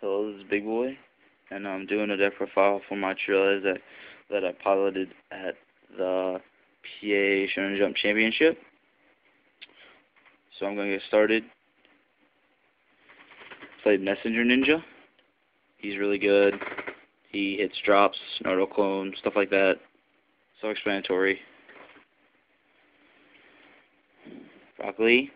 Hello, this is Big Boy, and I'm doing a deck profile for my trailers that I piloted at the PA Shonen Jump Championship. So I'm going to get started. Played Messenger Ninja. He's really good. He hits drops, Naruto clone, stuff like that. Self-explanatory. Rock Lee.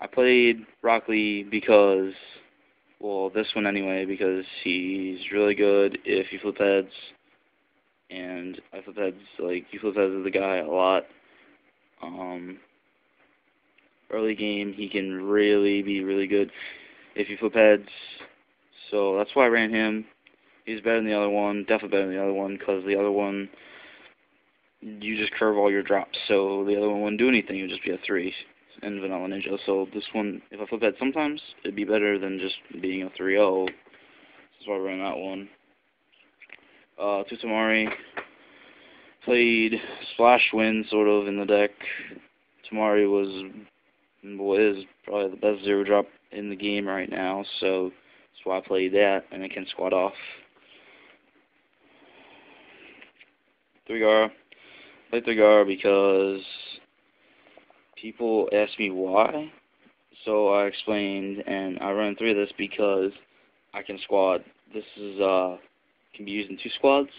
I played Rock Lee because, well, this one anyway, because he's really good if you flip heads, and I flip heads, like, you flip heads with the guy a lot. Early game, he can really be really good if you flip heads, so that's why I ran him. He's better than the other one, definitely better than the other one, because the other one, you just curve all your drops, so the other one wouldn't do anything, it would just be a 3 in Vanilla Ninja. So this one, if I flip head sometimes, it'd be better than just being a 3-0. That's why I ran that one. Tamari. Played Splash Wind, sort of, in the deck. Tamari is probably the best 0-drop in the game right now, so that's why I played that, and it can squat off. 3-Gar. Played 3-Gar because people asked me why, so I explained, and I ran 3 of this because I can squad. This is can be used in 2 squads.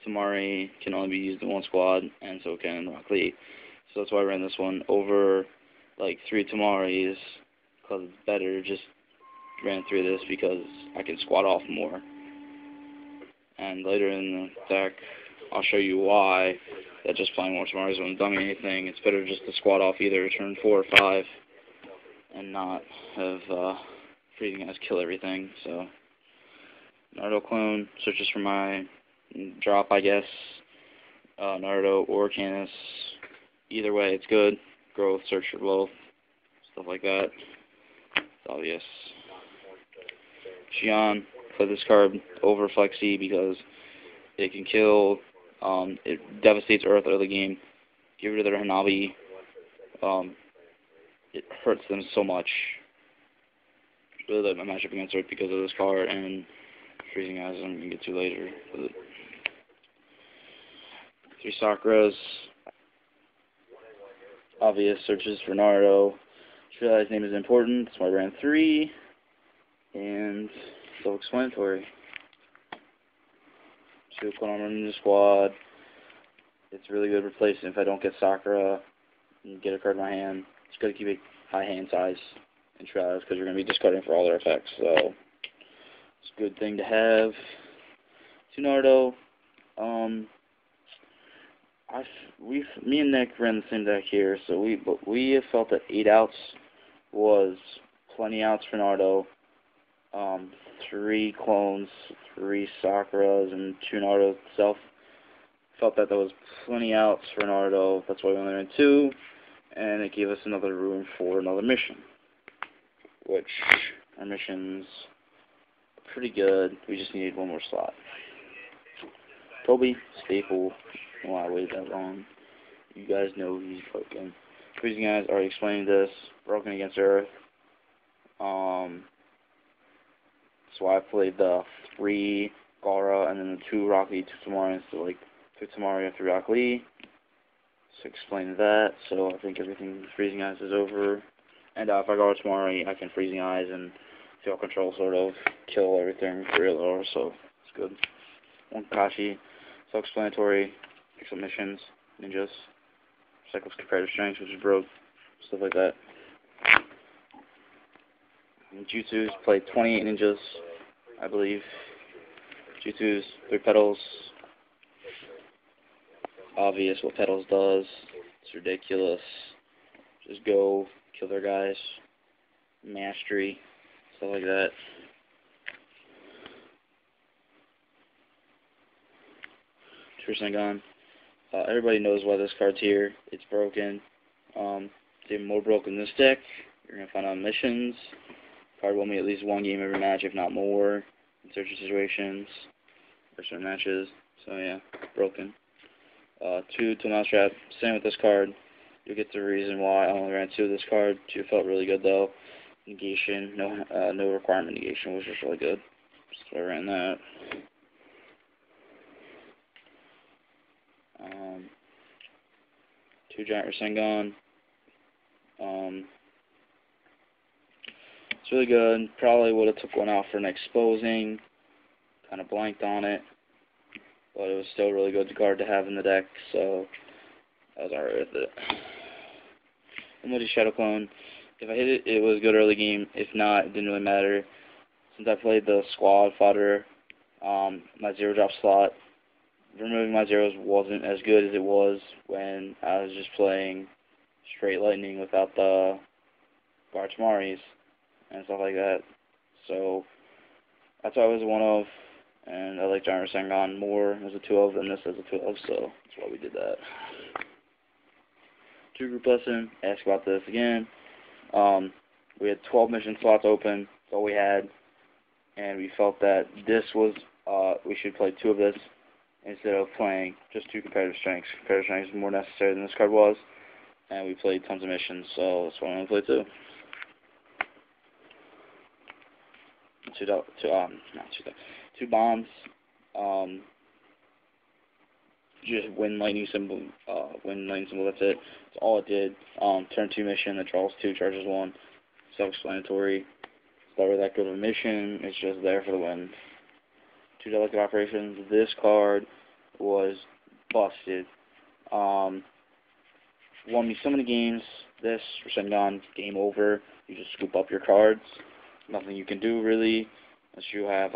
Tamari can only be used in 1 squad, and so can Rock Lee. So that's why I ran this one over like 3 Tamaris, because it's better. Just ran 3 of this because I can squad off more. And later in the deck, I'll show you why that just playing more Tamaris won't dummy anything. It's better just to squad off either turn 4 or 5 and not have freezing guys kill everything. So Naruto clone searches for my drop, I guess. Naruto or Canis. Either way, it's good. Growth, search for both. Stuff like that. It's obvious. Shion, play this card over Flexi because it can kill. It devastates Earth early game. Get rid of their Hanabi. It hurts them so much. Really like my matchup against Earth because of this card and freezing eyes. I'm gonna get to later. 3 Sakuras. Obvious searches for Naruto. Just realized name is important, so I ran 3. And self-explanatory. 2 Konoha Ninja Squad. It's really good replacement if I don't get Sakura and get a card in my hand. Just gotta keep a high hand size in trials because you're gonna be discarding for all their effects. So it's a good thing to have. 2 Naruto. Me and Nick ran the same deck here, so we have felt that 8 outs was plenty outs for Naruto. 3 clones, 3 Sakuras, and 2 Naruto itself. Felt that there was plenty outs for Naruto. That's why we only ran 2, and it gave us another room for another mission, which our mission's pretty good. We just needed 1 more slot. Toby, staple. I don't know why I waited that long. You guys know he's broken. Freezing Eyes, already explained this. Broken against Earth. So I played the 3 Gaara and then the 2 Rock Lee, 2 Tamari, so like 2 Tamari and 3 Rock Lee. So explain that. So I think everything Freezing Eyes is over. And if I go to Tamari, I can Freezing Eyes and feel control, sort of kill everything for real, or so it's good. 1 Kakashi, self-explanatory, pick some missions, ninjas, cycles comparative strengths, which is broke, stuff like that. And Jutsu's played 28 ninjas, I believe. Jutsu's 3 petals. Obvious what petals does. It's ridiculous. Just go kill their guys. Mastery, stuff like that. True Sengon. Everybody knows why this card's here. It's broken. It's even more broken in this deck. You're going to find out missions. Card will meet at least 1 game every match, if not more, in certain situations or certain matches. So yeah, broken. 2 to Mousetrap. Same with this card. You'll get the reason why I only ran 2 of this card. 2 felt really good though. negation, no requirement negation, which was really good. So I ran that. 2 giant Rasengan. It's really good. Probably would have took one out for an exposing. Kind of blanked on it, but it was still really good card to have in the deck, so I was alright with it. The Mighty Shadow Clone. If I hit it, it was good early game. If not, it didn't really matter. Since I played the squad fodder, my 0-drop slot, removing my zeros wasn't as good as it was when I was just playing straight lightning without the Bartmaris and stuff like that. So that's why I was a 1-of, and I like Giant Rasengan more as a 2-of than this as a 2-of, so that's why we did that. 2 group lesson, ask about this again. We had 12 mission slots open, that's all we had, and we felt that this was, we should play 2 of this instead of playing just 2 competitive strengths. Competitive strengths is more necessary than this card was, and we played tons of missions, so that's why I'm going to play 2. Two bombs. Just win lightning symbol. That's it. That's all it did. Turn 2 mission that draws 2, charges 1. Self-explanatory. It's never that good of a mission. It's just there for the win. 2 delicate operations. This card was busted. Won me so many games. This Rasengan, game over. You just scoop up your cards. Nothing you can do really, unless you have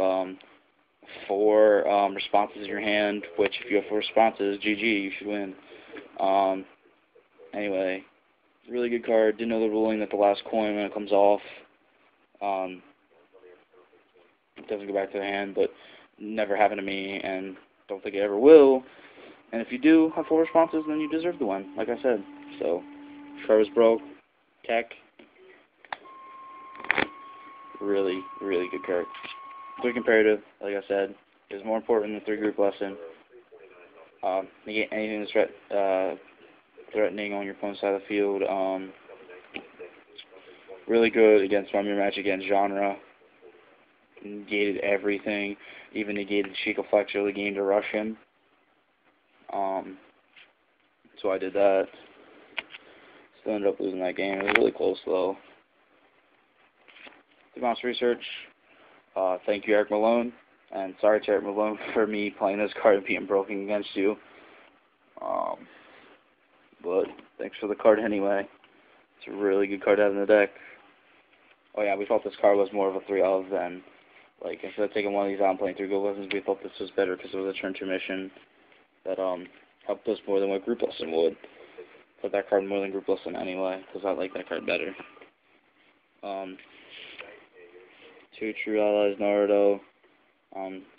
4 responses in your hand. Which, if you have 4 responses, GG, you should win. Anyway, really good card. Didn't know the ruling that the last coin when it comes off it doesn't go back to the hand, but never happened to me, and don't think it ever will. And if you do have 4 responses, then you deserve the win, like I said. So, card was broke. Tech. Really, really good card. 3 comparative, like I said, is more important than 3 group lesson. Negate anything that's threatening on your opponent's side of the field. Really good against my mirror match against genre. Negated everything. Even negated Sheikah Flex early game to rush him. So I did that. Still ended up losing that game. It was really close though. Advanced research. Thank you, Eric Malone. And sorry to Eric Malone for me playing this card and being broken against you. But thanks for the card anyway. It's a really good card to have in the deck. Oh yeah, we thought this card was more of a 3-of than, like, instead of taking one of these out and playing 3 gold lessons, we thought this was better because it was a turn 2 mission that helped us more than what group lesson would. Put that card more than group lesson anyway, because I like that card better. 2 true allies, Naruto.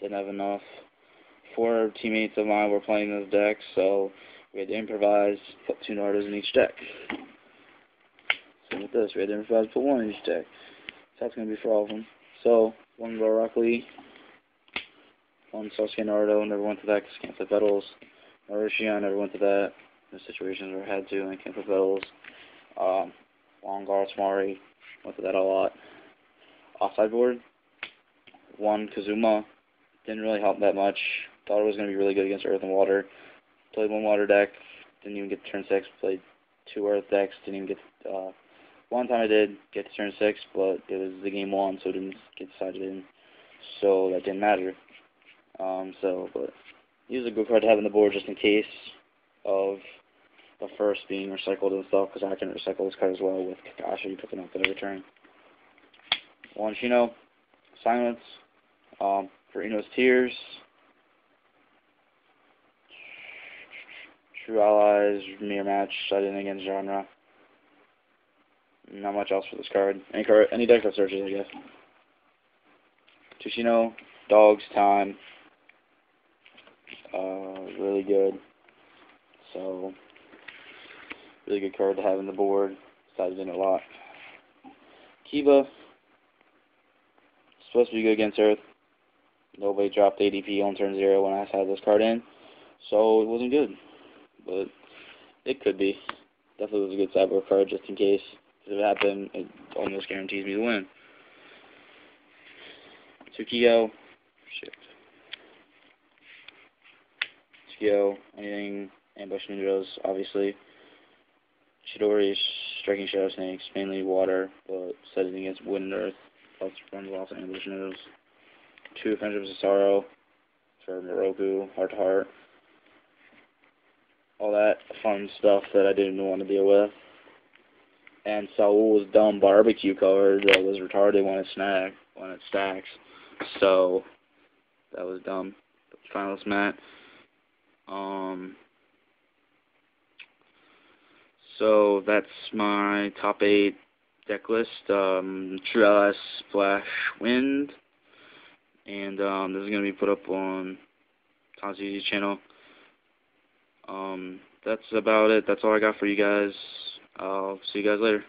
Didn't have enough. 4 teammates of mine were playing this deck, so we had to improvise, put 2 Narutos in each deck. Same with this, we had to improvise, put 1 in each deck. So that's going to be for all of them. So, 1 Rock Lee, 1 Sasuke Naruto, never went to that because can't play Petals. Naruto Shion, never went to that. In situations where I had to and I can't play Petals. Long Guards Mari, went to that a lot. Offside board, 1 Kazuma, didn't really help that much. Thought it was going to be really good against Earth and Water. Played 1 Water deck, didn't even get to turn 6. Played 2 Earth decks, didn't even get one time I did get to turn 6, but it was the game 1, so it didn't get decided in. So that didn't matter. But use a good card to have on the board just in case of the first being recycled and stuff, because I can recycle this card as well with Kakashi picking up every turn. 1 Shino, Silence, for Ino's Tears, True Allies, Mirror Match, shut in against genre. Not much else for this card. Any deck that searches, I guess. Tushino, Dog's Time, really good. So, really good card to have in the board. Decided in a lot. Kiba, supposed to be good against Earth. Nobody dropped ADP on turn 0 when I had this card in, so it wasn't good. But it could be. Definitely was a good sideboard card just in case. If it happens, it almost guarantees me the win. Tsukio, shit. Tsukio, anything, ambush ninjas, obviously. Chidori, striking shadow snakes, mainly water, but setting against wind and earth. Helps runs off ambush ninjas. 2 Friendships of Sorrow for Moroku, Heart to Heart. All that fun stuff that I didn't want to deal with. And Saul's dumb barbecue card that was retarded when it stacks. So that was dumb. Finalist Matt. So that's my top 8 deck list. True Splash Wind. And this is gonna be put up on Tom's Easy channel. That's about it. That's all I got for you guys. I'll see you guys later.